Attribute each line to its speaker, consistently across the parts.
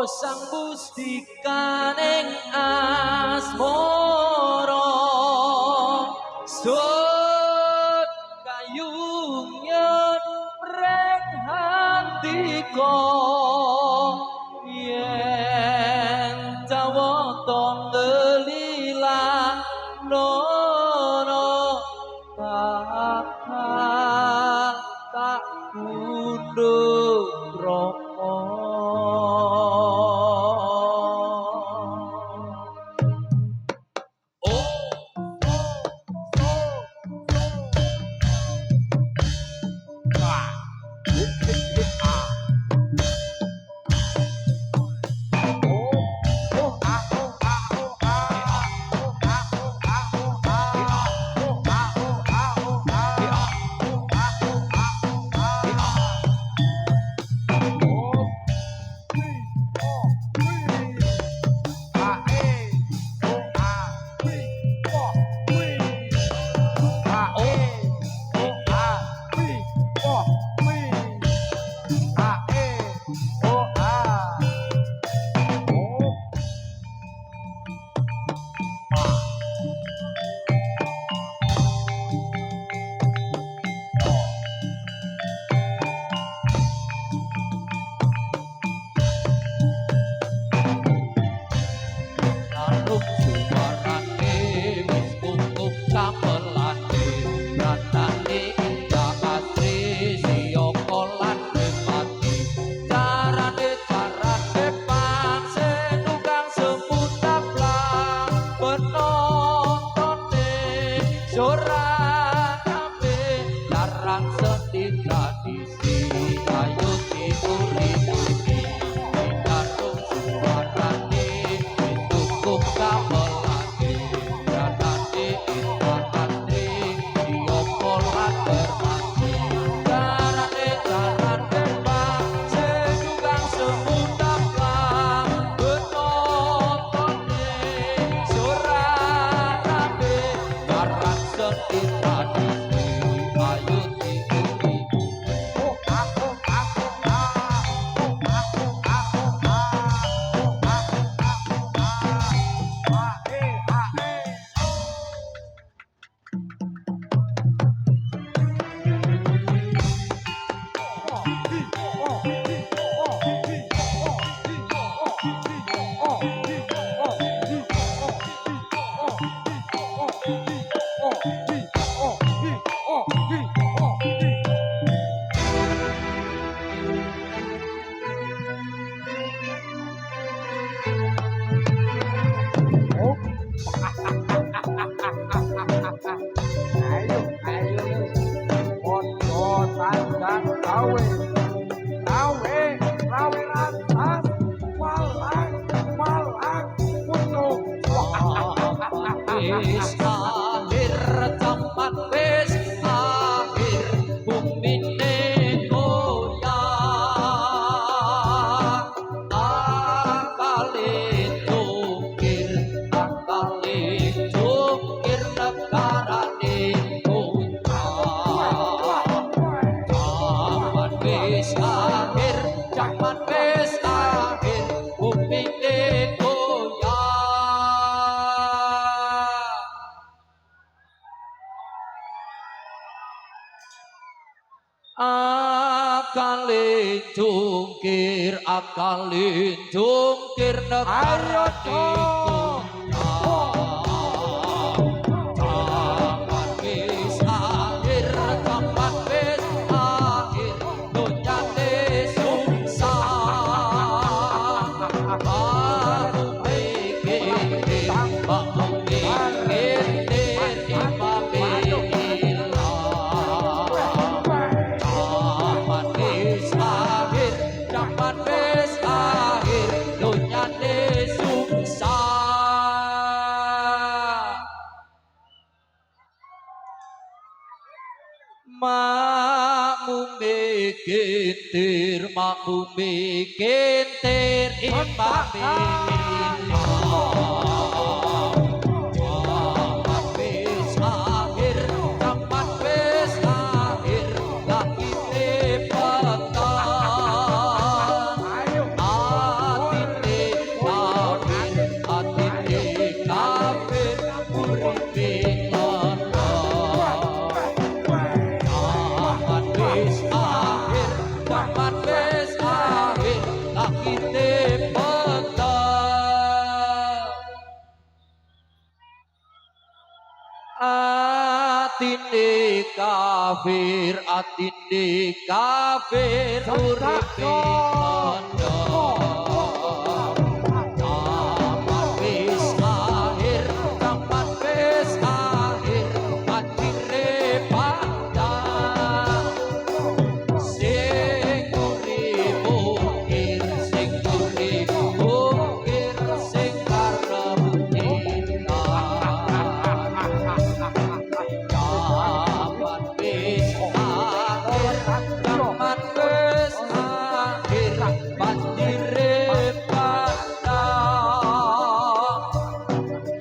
Speaker 1: Sang Pustikaning asmara sut kayungan preng handika yen jawata ngelilang nono tak kunduk akalin jungkir negara
Speaker 2: Ayo
Speaker 1: Zaman wis akhir, zaman wis akhir, dunyane sungsang. Baru mikir, baru mikir, imam ilah. Zaman wis akhir, zaman wis akhir, dunyane sungsang. Makmume kentir, makmume kentir, imam ilah. Zaman wis akhir, zaman wis akhir, lagi petang. Atine kafir, uripe zaman wis akhir, zaman wis akhir, lakine petang. Atine kafir, uripe zaman wis akhir, zaman wis akhir, atine padang. Sing urip ukir, sing urip ukir, sing karep zaman wis akhir, zaman wis akhir, banjire padang.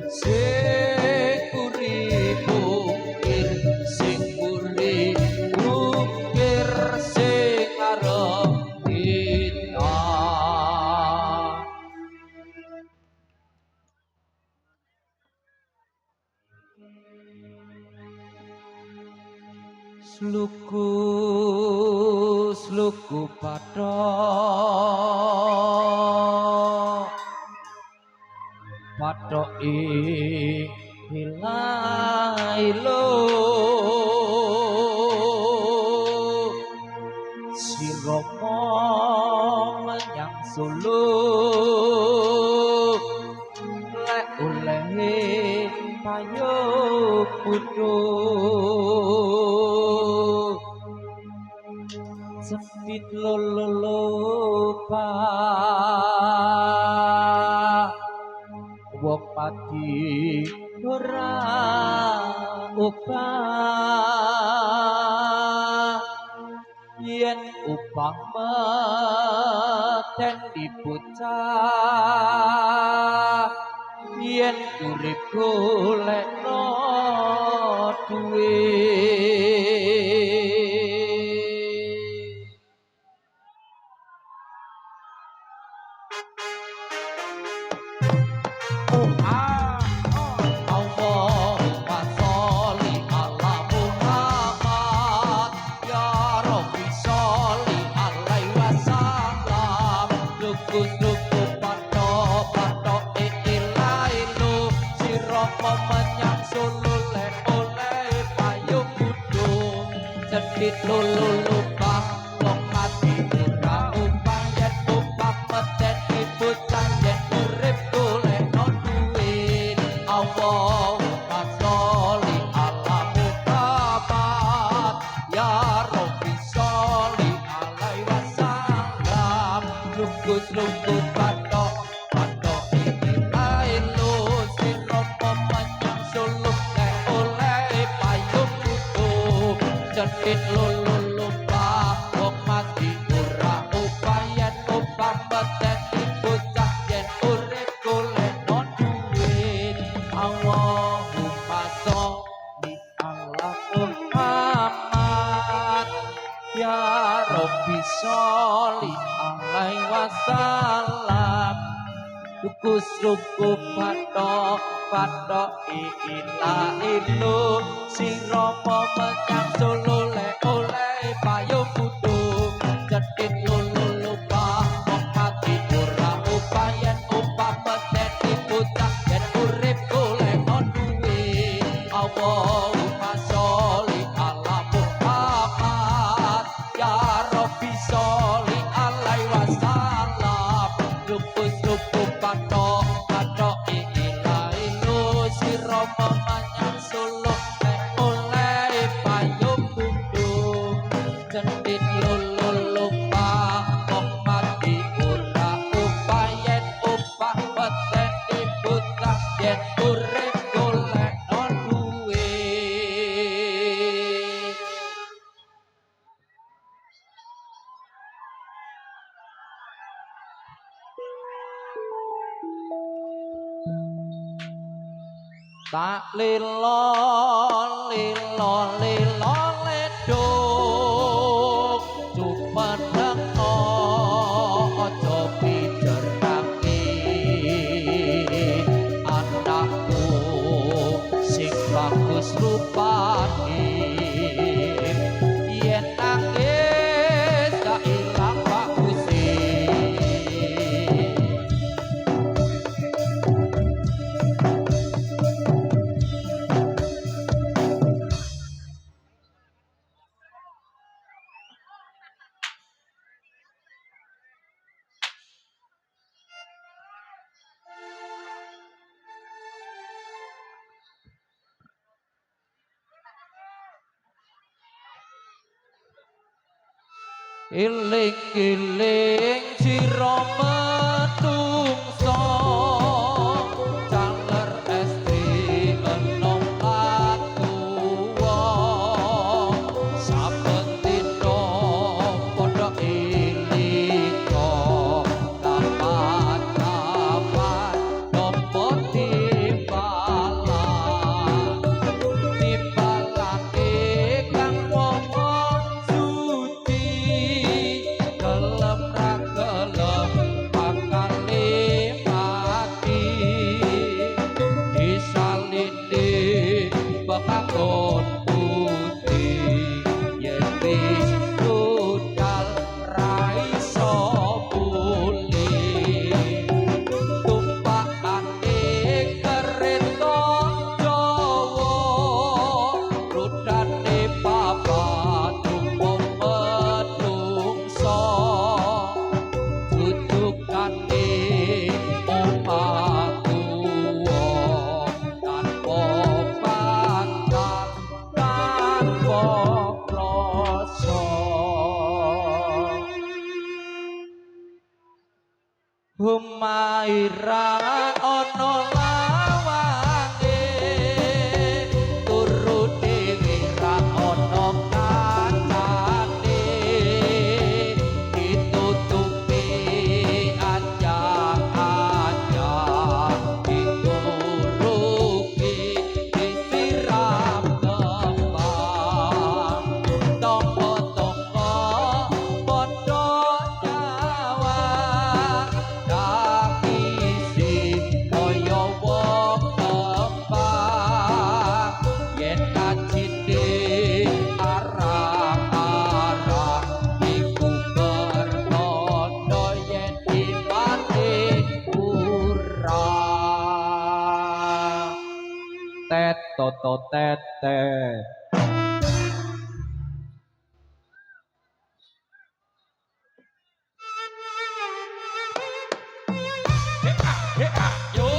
Speaker 1: Sing urip ukir, sing urip ukir, sing arep kita. Sluku sluku patok hilailo siromo menyang Solo lek oleh payo kudu sempit lolopa wong pati ora upah yen upah meten dibocah yen urip golekno duit. Allahumma sholli ala Muhammad, ya Rabbi sholli alaihi wasallam. Lugu-lugu patok ilailu, sirama menyang Solo lek oleh payung kudu. Cedhit lulu bang wong mati ora upah yen upah meten bocah yen urip golekno duit. Allahumma sholli ala Muhammad, ya Rabbi sholli alaihi wasallam. Lugu-lugu patok ilailu, sirama menyang Solo lek oleh payung kudu. Cedhit lulu wong mati ora upah yen upah meten bocah yen urip golekno duit. Allahumma sholli ala Muhammad, ya Rabbi sholli alaihi wasallam. Tukus-tuku patok ilailu, sirama menyang Solo lek oleh payung kudu. Cedhit tak lilo lilo lilo leduk cupedeng ojo pijer kaki anakku sing bagus rupane yen nangis gak ilang baguse iling-iling sira menungso caler estri enom atuwa saben dina padha ilinga kapan-kapan nopo timbalan timbalane kang wong suci gelem ra gelem bakale mati disalini bakakon putih yen wis budal ra iso pulih tumpakane kereta Jawa rutane papat tumpuk menungso tutukane omahku tanpa pangkat tanpa rasa Humaira ana lawange turu dhewe ra ana kancane ditutupi anjang-anjang dituruki disiram kembang tonggo-tonggo padha nyawang isi kaya wong kembang yen kacine arang-arang iku pertanda yen imane kurang tet toto tet tet yo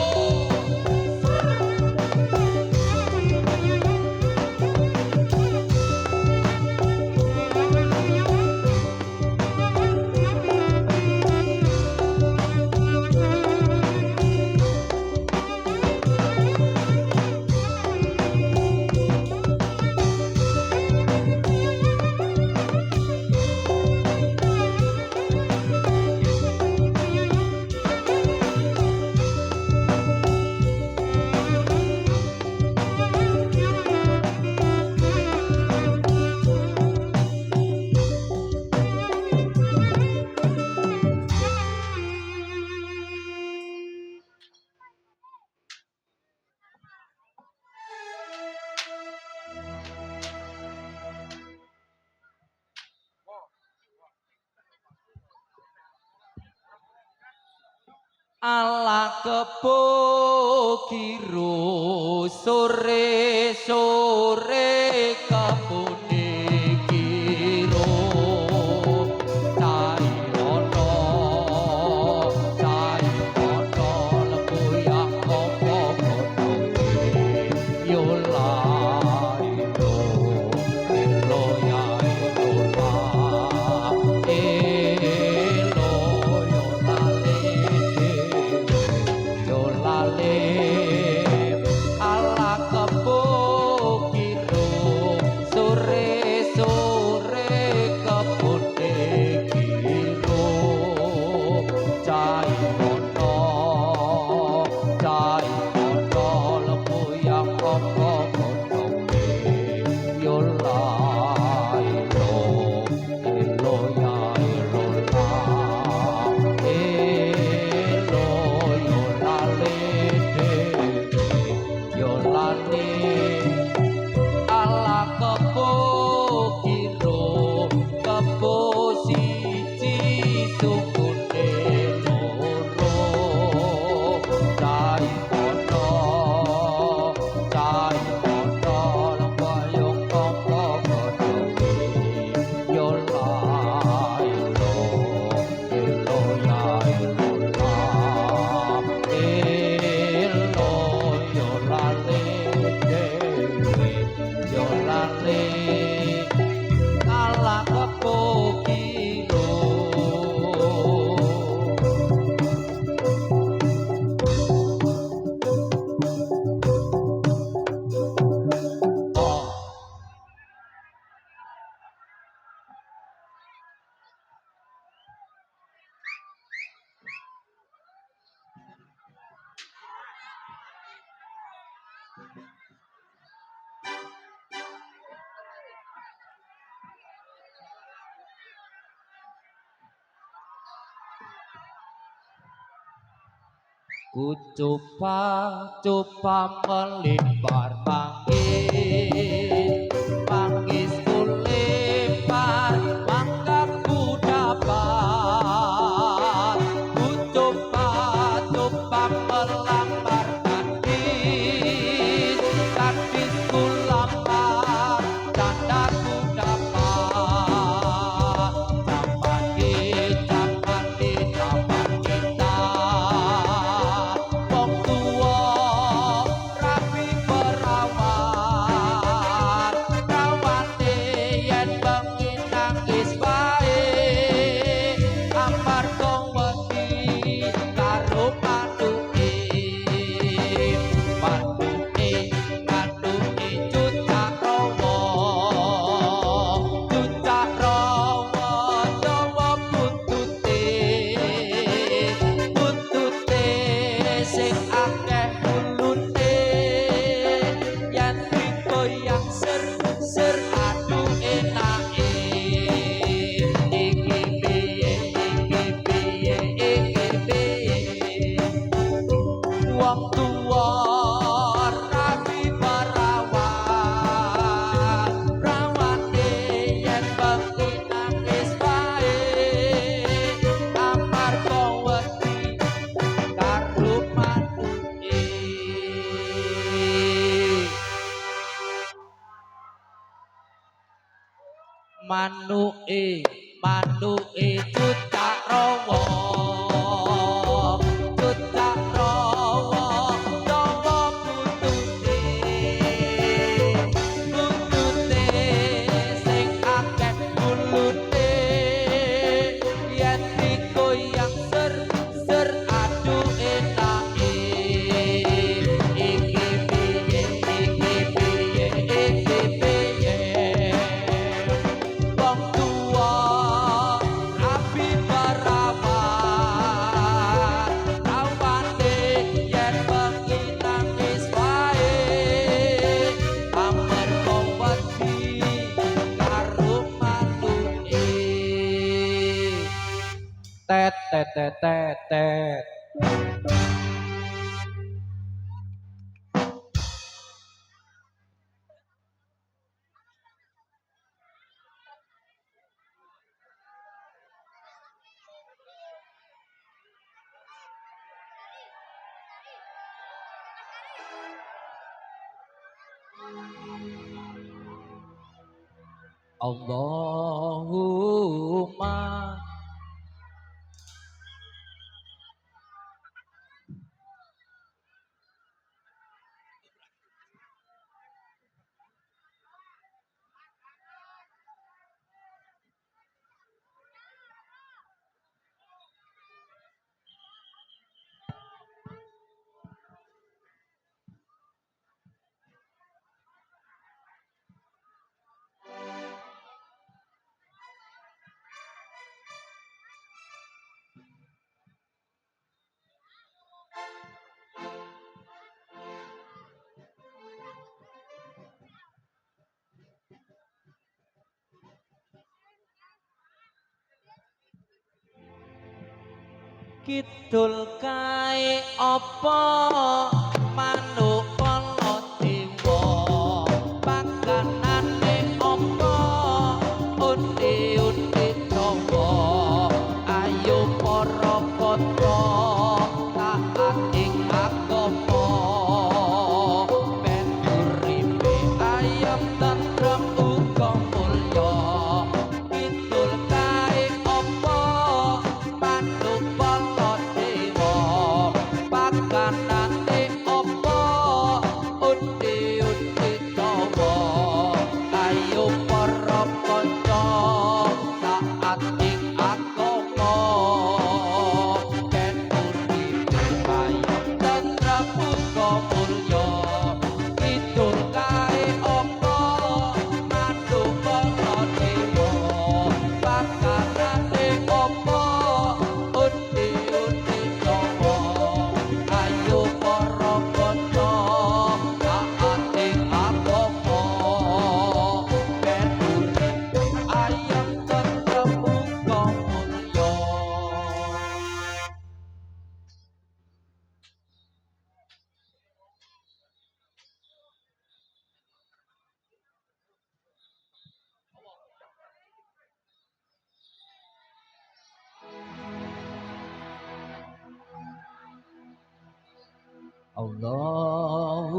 Speaker 1: ala kebo kiro sore-sore kebune kiro cai ono lembu yang kopo-kopo yo lai lo ya lo lale ala kebo kiro ku coba melipar manggis manggis ku lipar mangga ku dapat ku coba melamar gadis gadis ku lamar tanda ku dapat zaman kita wong tua rapi perawan rawate yen bengi nangis wae amarga wedi karo paduke cucak rawa dawa buntute sing akeh ulune yen digoyang ser aduh enake iki piye wong tuwa rapi perawan rawate yen bengi nangis wae amarga wedi karo manuke manuke cucak rawa dawa buntute sing akeh ulune yen digoyang ser aduh enake iki piye wong tua rapi perawan rawate yen bengi nangis wae amarga wedi karo manuke tet tet tet tet tet Allahumma kidul kae apa manuk kala dewa pakanane apa undi-undi dawa ayo para putra taat ing agama ben uripe ayem tentrem uga mulya kidul kae apa manuk kala dewa pakanane apa Allahumma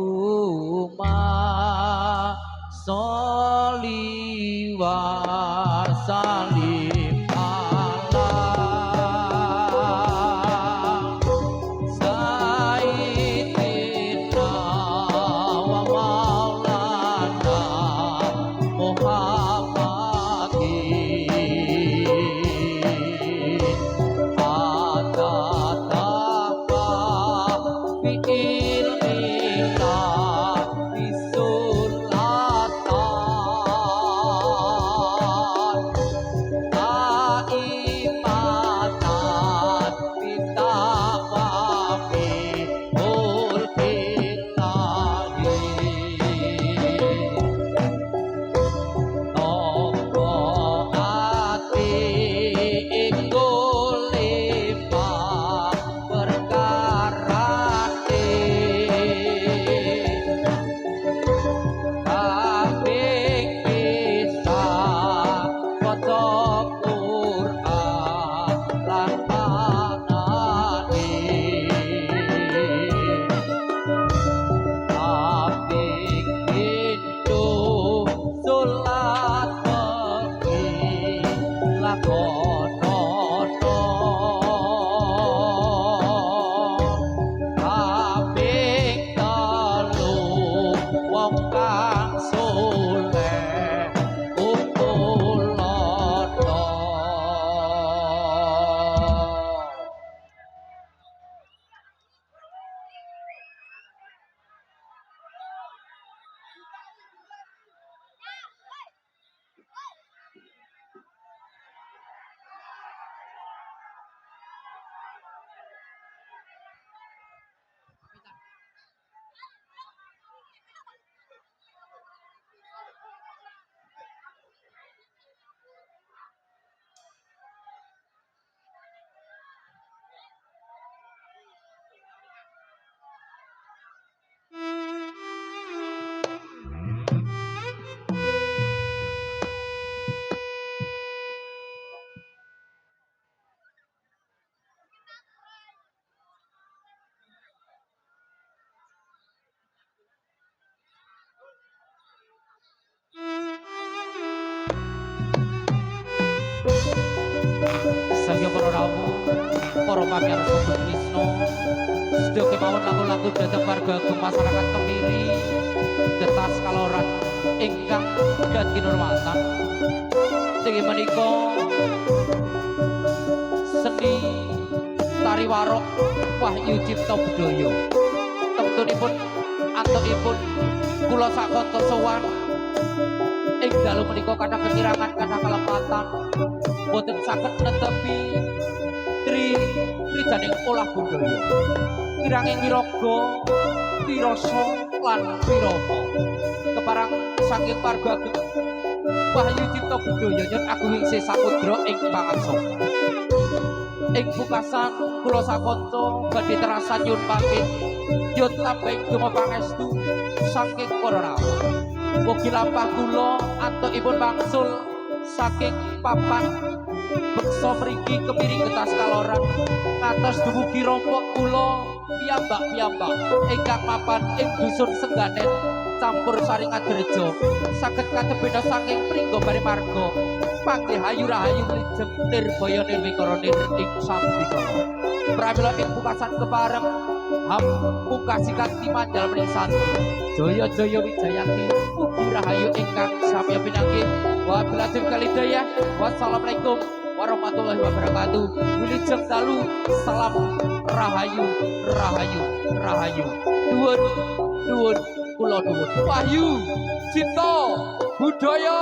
Speaker 1: sholli wa sallim ala sayyidina wa maulana Muhammadin atatapa bi ilmika bisulatan taimatan bitaqwafi mulkillahi Toko ati ingkul lima perkarane kabeh bisa maca Quran lan manane apik itu salat bagi lakonono apik telu wong kang soleh kumpul loto. Saking para rawuh, para pamirsa Krisna, sedaya kemawon lagu-lagu dhateng warga agung masyarakat Kemiri, Getas Kaloran ingkang dadi kinurmatan. Inggih menika seni tari warok Wahyu Cipta Budaya. Temtunipun antukipun kula sakonco sowan ing dalu menika kathah kekirangan kathah kalepatan boten saged netepi trijaning olah budaya kiranging wiraga wirasa lan wirama keparang saking warga Wahyu Cipta Budaya nyun agung isih samudra ing pangaksana ing pungkasan kula sakonco badhe terasa nyun pamit nyun tambahing donga pangestu saking para rawuh. Mugi lampah kula antukipun wangsul saking papan beksa mriki Kemiri Getas Kaloran ngantos dumugi rompok kula piyambak-piyambak ingkang mapan ing dusun Sengganen campur Saringadirja saged katebena saking Pringgo Barimarga panggih hayu rahayu mlijem nirbaya nirwikara nir ing sambikara pramila ing pungkasan kepareng pungkasi kanthi manjal mrisan jaya-jaya wijayati mugi rahayu ingkang sami pinanggih wabillahi kalidayah wassalamualaikum warahmatullahi wabarakatuh. Wilujeng dalu salam rahayu rahayu rahayu nuwun nuwun kula nuwun Wahyu Cipta Budaya.